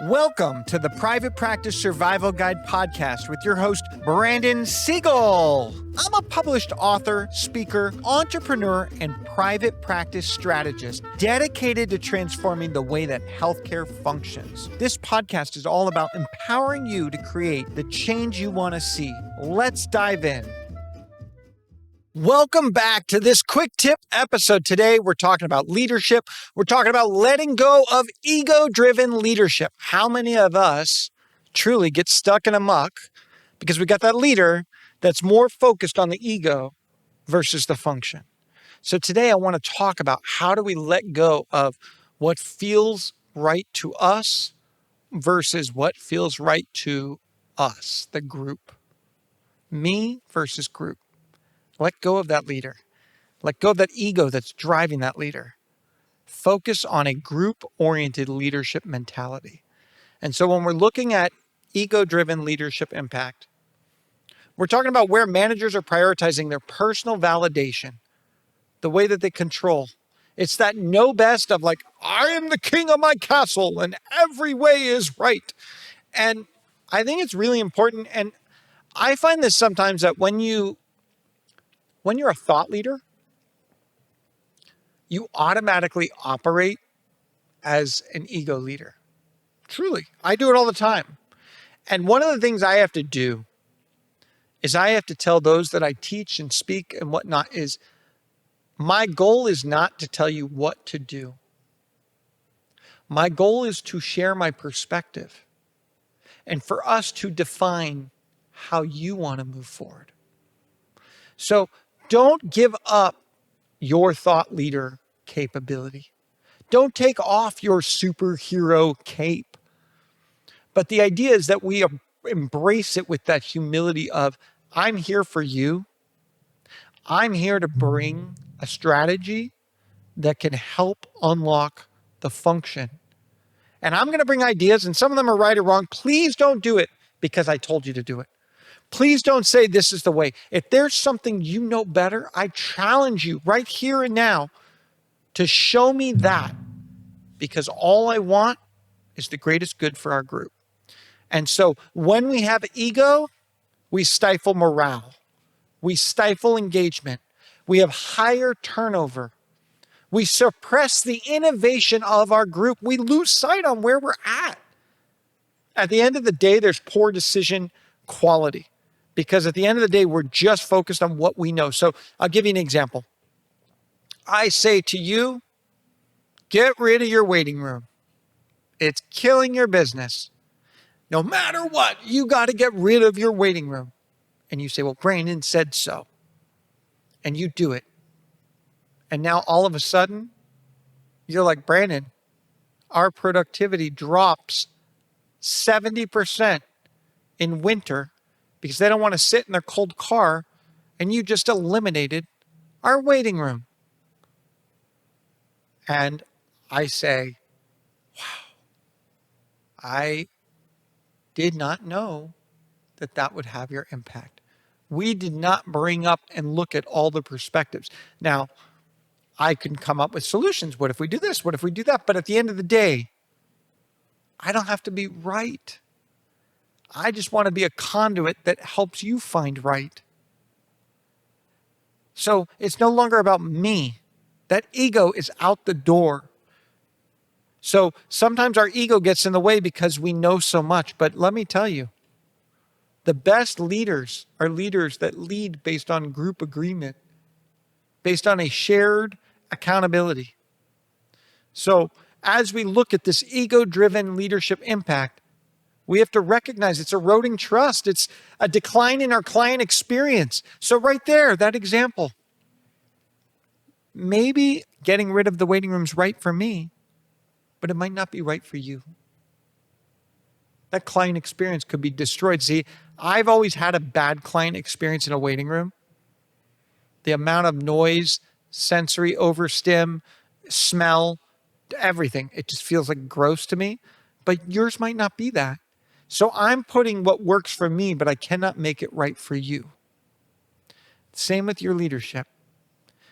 Welcome to the Private Practice Survival Guide podcast with your host, Brandon Seigel. I'm a published author, speaker, entrepreneur, and private practice strategist dedicated to transforming the way that healthcare functions. This podcast is all about empowering you to create the change you want to see. Let's dive in. Welcome back to this quick tip episode. Today, we're talking about leadership. We're talking about letting go of ego-driven leadership. How many of us truly get stuck in a muck because we got that leader that's more focused on the ego versus the function? So today, I want to talk about how do we let go of what feels right to us versus what feels right to us, the group. Me versus group. Let go of that leader. Let go of that ego that's driving that leader. Focus on a group-oriented leadership mentality. And so when we're looking at ego-driven leadership impact, we're talking about where managers are prioritizing their personal validation, the way that they control. It's that know best of like, I am the king of my castle and every way is right. And I think it's really important. And I find this sometimes that when you're a thought leader, you automatically operate as an ego leader. Truly, I do it all the time. And one of the things I have to do is I have to tell those that I teach and speak and whatnot is my goal is not to tell you what to do. My goal is to share my perspective and for us to define how you want to move forward. So don't give up your thought leader capability. Don't take off your superhero cape. But the idea is that we embrace it with that humility of, I'm here for you. I'm here to bring a strategy that can help unlock the function. And I'm going to bring ideas, and some of them are right or wrong. Please don't do it because I told you to do it. Please don't say this is the way. If there's something you know better, I challenge you right here and now to show me that, because all I want is the greatest good for our group. And so when we have ego, we stifle morale. We stifle engagement. We have higher turnover. We suppress the innovation of our group. We lose sight on where we're at. At the end of the day, there's poor decision quality. Because at the end of the day, we're just focused on what we know. So I'll give you an example. I say to you, get rid of your waiting room. It's killing your business. No matter what, you got to get rid of your waiting room. And you say, well, Brandon said so. And you do it. And now all of a sudden, you're like, Brandon, our productivity drops 70% in winter because they don't want to sit in their cold car, and you just eliminated our waiting room. And I say, wow, I did not know that that would have your impact. We did not bring up and look at all the perspectives. Now, I can come up with solutions. What if we do this? What if we do that? But at the end of the day, I don't have to be right. I just want to be a conduit that helps you find right. So it's no longer about me. That ego is out the door. So sometimes our ego gets in the way because we know so much. But let me tell you, the best leaders are leaders that lead based on group agreement, based on a shared accountability. So as we look at this ego-driven leadership impact, we have to recognize it's eroding trust. It's a decline in our client experience. So right there, that example, maybe getting rid of the waiting room is right for me, but it might not be right for you. That client experience could be destroyed. See, I've always had a bad client experience in a waiting room. The amount of noise, sensory overstim, smell, everything, it just feels like gross to me. But yours might not be that. So I'm putting what works for me, but I cannot make it right for you. Same with your leadership.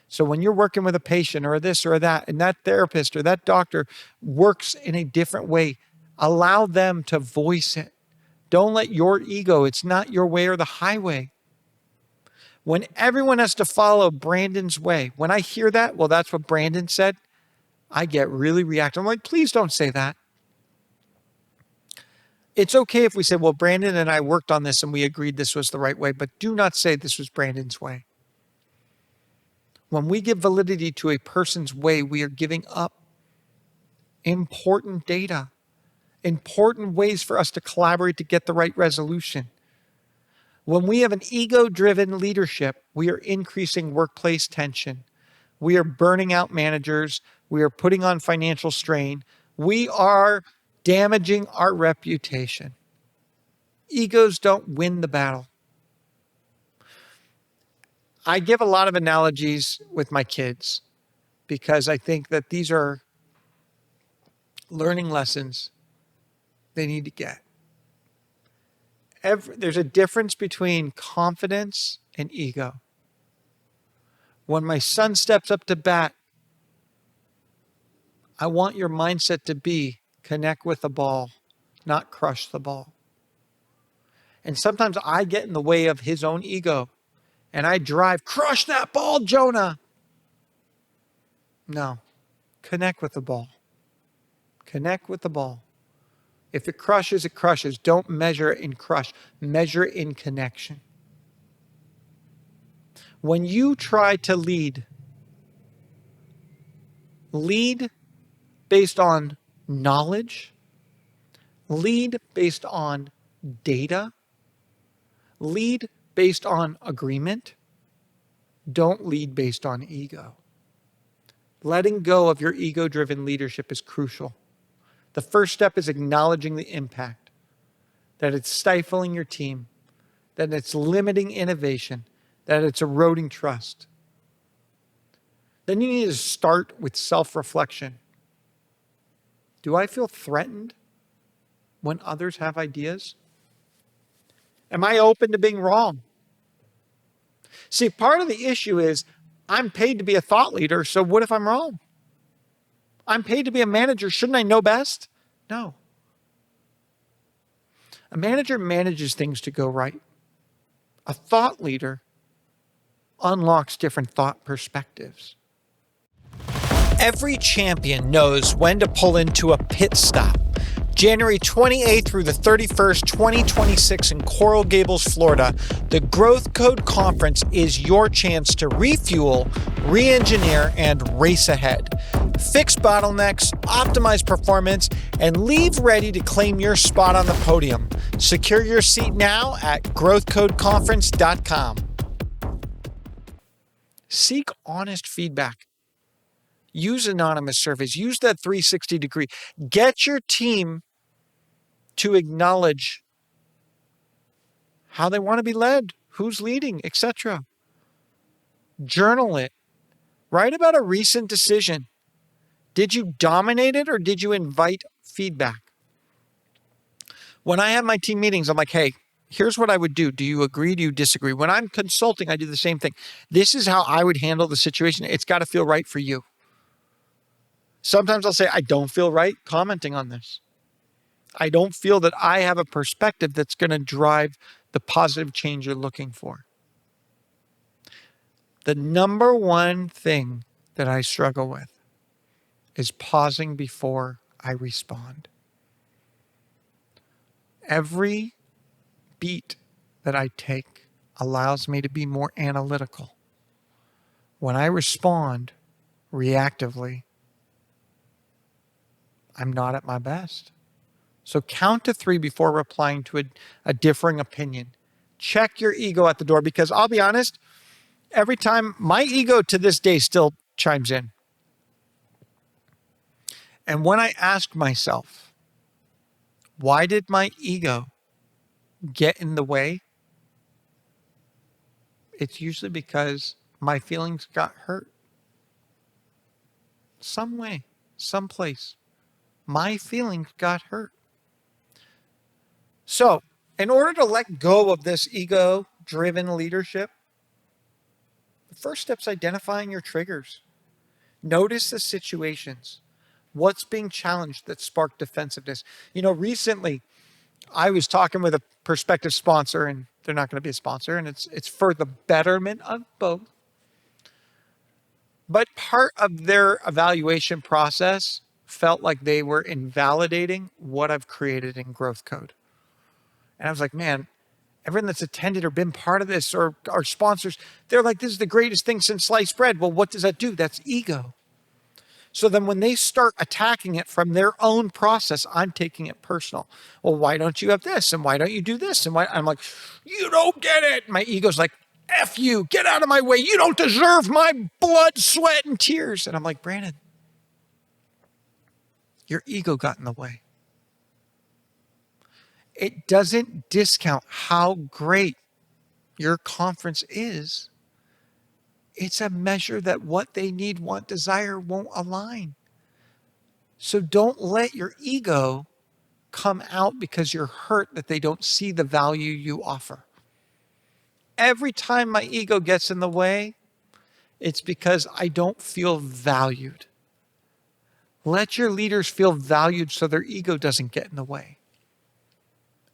So when you're working with a patient or this or that, and that therapist or that doctor works in a different way, Allow them to voice it. Don't let your ego, it's not your way or the highway. When everyone has to follow Brandon's way, when I hear that, well, that's what Brandon said, I get really reactive. I'm like, please don't say that. It's okay if we say, well, Brandon and I worked on this and we agreed this was the right way, but do not say this was Brandon's way. When we give validity to a person's way, we are giving up important data, important ways for us to collaborate to get the right resolution. When we have an ego-driven leadership, we are increasing workplace tension. We are burning out managers. We are putting on financial strain. We are damaging our reputation. Egos don't win the battle. I give a lot of analogies with my kids because I think that these are learning lessons they need to get. There's a difference between confidence and ego. When my son steps up to bat, I want your mindset to be connect with the ball, not crush the ball. And sometimes I get in the way of his own ego and I drive, crush that ball, Jonah. No, connect with the ball. Connect with the ball. If it crushes, it crushes. Don't measure it in crush. Measure it in connection. When you try to lead based on knowledge, lead based on data, lead based on agreement. Don't lead based on ego. Letting go of your ego-driven leadership is crucial. The first step is acknowledging the impact, that it's stifling your team, that it's limiting innovation, that it's eroding trust. Then you need to start with self-reflection. Do I feel threatened when others have ideas? Am I open to being wrong? See, part of the issue is I'm paid to be a thought leader, so what if I'm wrong? I'm paid to be a manager. Shouldn't I know best? No. A manager manages things to go right. A thought leader unlocks different thought perspectives. Every champion knows when to pull into a pit stop. January 28th through the 31st, 2026 in Coral Gables, Florida, the Growth Code Conference is your chance to refuel, re-engineer, and race ahead. Fix bottlenecks, optimize performance, and leave ready to claim your spot on the podium. Secure your seat now at growthcodeconference.com. Seek honest feedback. Use anonymous surveys. Use that 360 degree. Get your team to acknowledge how they want to be led, who's leading, etc. Journal it. Write about a recent decision. Did you dominate it or did you invite feedback? When I have my team meetings, I'm like, hey, here's what I would do. Do you agree? Do you disagree? When I'm consulting, I do the same thing. This is how I would handle the situation. It's got to feel right for you. Sometimes I'll say, I don't feel right commenting on this. I don't feel that I have a perspective that's going to drive the positive change you're looking for. The number one thing that I struggle with is pausing before I respond. Every beat that I take allows me to be more analytical. When I respond reactively, I'm not at my best. So count to 3 before replying to a differing opinion. Check your ego at the door because I'll be honest, every time my ego to this day still chimes in. And when I ask myself, why did my ego get in the way? It's usually because my feelings got hurt. Some way, someplace. My feelings got hurt. So, in order to let go of this ego-driven leadership, the first step is identifying your triggers. Notice the situations. What's being challenged that sparked defensiveness? Recently I was talking with a prospective sponsor, and they're not going to be a sponsor, and it's for the betterment of both. But part of their evaluation process felt like they were invalidating what I've created in growth code. And I was like, man, everyone that's attended or been part of this or our sponsors, they're like, this is the greatest thing since sliced bread. Well, what does that do? That's ego. So then when they start attacking it from their own process, I'm taking it personal. Well, why don't you have this? And why don't you do this? And why? I'm like, you don't get it. My ego's like, F you, get out of my way. You don't deserve my blood, sweat, and tears. And I'm like, Brandon, your ego got in the way. It doesn't discount how great your conference is. It's a measure that what they need, want, desire won't align. So don't let your ego come out because you're hurt that they don't see the value you offer. Every time my ego gets in the way, it's because I don't feel valued. Let your leaders feel valued so their ego doesn't get in the way.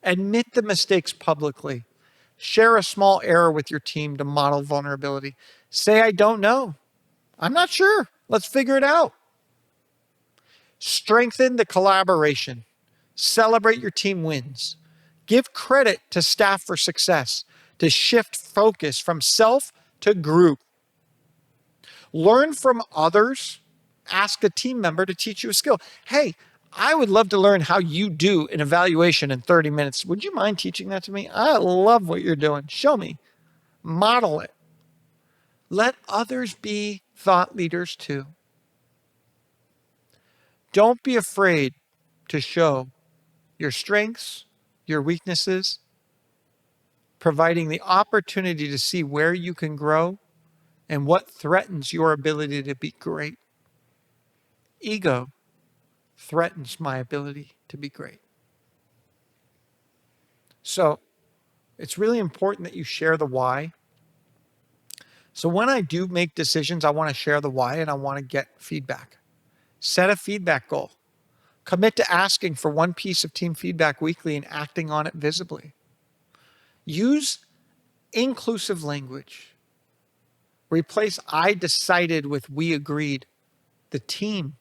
Admit the mistakes publicly. Share a small error with your team to model vulnerability. Say, I don't know. I'm not sure. Let's figure it out. Strengthen the collaboration. Celebrate your team wins. Give credit to staff for success, to shift focus from self to group. Learn from others. Ask a team member to teach you a skill. Hey, I would love to learn how you do an evaluation in 30 minutes. Would you mind teaching that to me? I love what you're doing. Show me. Model it. Let others be thought leaders too. Don't be afraid to show your strengths, your weaknesses, providing the opportunity to see where you can grow and what threatens your ability to be great. Ego threatens my ability to be great. So it's really important that you share the why. So when I do make decisions, I want to share the why and I want to get feedback. Set a feedback goal. Commit to asking for one piece of team feedback weekly and acting on it visibly. Use inclusive language. Replace I decided with we agreed. The team.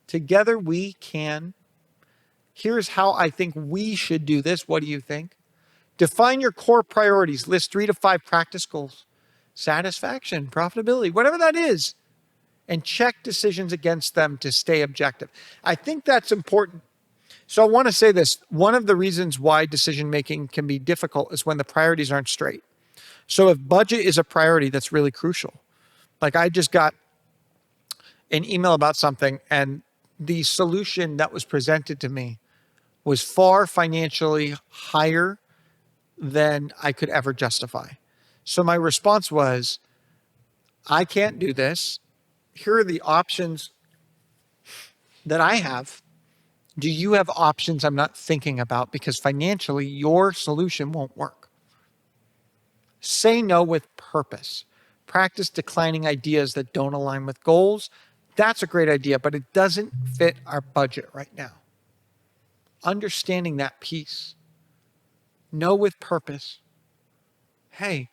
Together we can. Here's how I think we should do this. What do you think? Define your core priorities. List 3 to 5 practice goals. Satisfaction, profitability, whatever that is. And check decisions against them to stay objective. I think that's important. So I want to say this. One of the reasons why decision-making can be difficult is when the priorities aren't straight. So if budget is a priority, that's really crucial. Like I just got an email about something and the solution that was presented to me was far financially higher than I could ever justify. So my response was, I can't do this. Here are the options that I have. Do you have options I'm not thinking about? Because financially, your solution won't work. Say no with purpose. Practice declining ideas that don't align with goals. That's a great idea, but it doesn't fit our budget right now. Understanding that piece. No with purpose. Hey,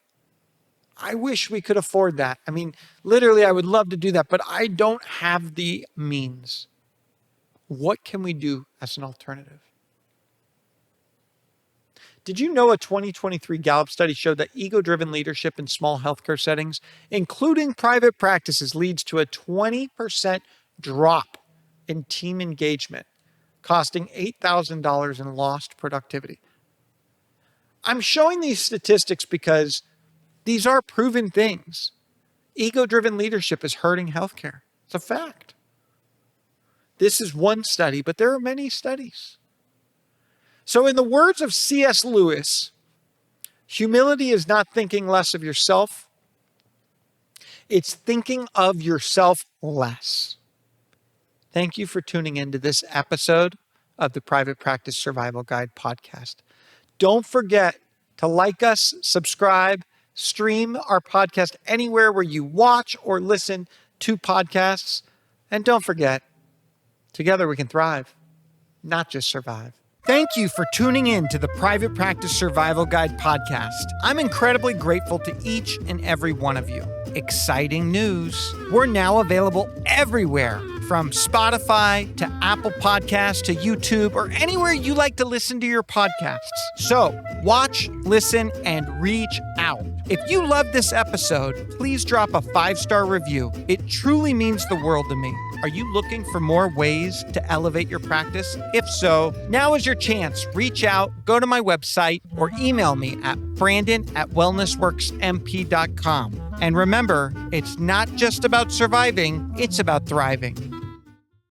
I wish we could afford that. I mean, literally, I would love to do that, but I don't have the means. What can we do as an alternative? Did you know a 2023 Gallup study showed that ego-driven leadership in small healthcare settings, including private practices, leads to a 20% drop in team engagement, costing $8,000 in lost productivity? I'm showing these statistics because these are proven things. Ego-driven leadership is hurting healthcare. It's a fact. This is one study, but there are many studies. So in the words of C.S. Lewis, humility is not thinking less of yourself. It's thinking of yourself less. Thank you for tuning into this episode of the Private Practice Survival Guide podcast. Don't forget to like us, subscribe, stream our podcast anywhere where you watch or listen to podcasts. And don't forget, Together we can thrive, not just survive. Thank you for tuning in to the Private Practice Survival Guide podcast. I'm incredibly grateful to each and every one of you. Exciting news. We're now available everywhere, from Spotify to Apple Podcasts to YouTube or anywhere you like to listen to your podcasts. So watch, listen, and reach out. If you love this episode, please drop a 5-star review. It truly means the world to me. Are you looking for more ways to elevate your practice? If so, now is your chance. Reach out, go to my website, or email me at brandon@wellnessworksmp.com. And remember, it's not just about surviving, it's about thriving.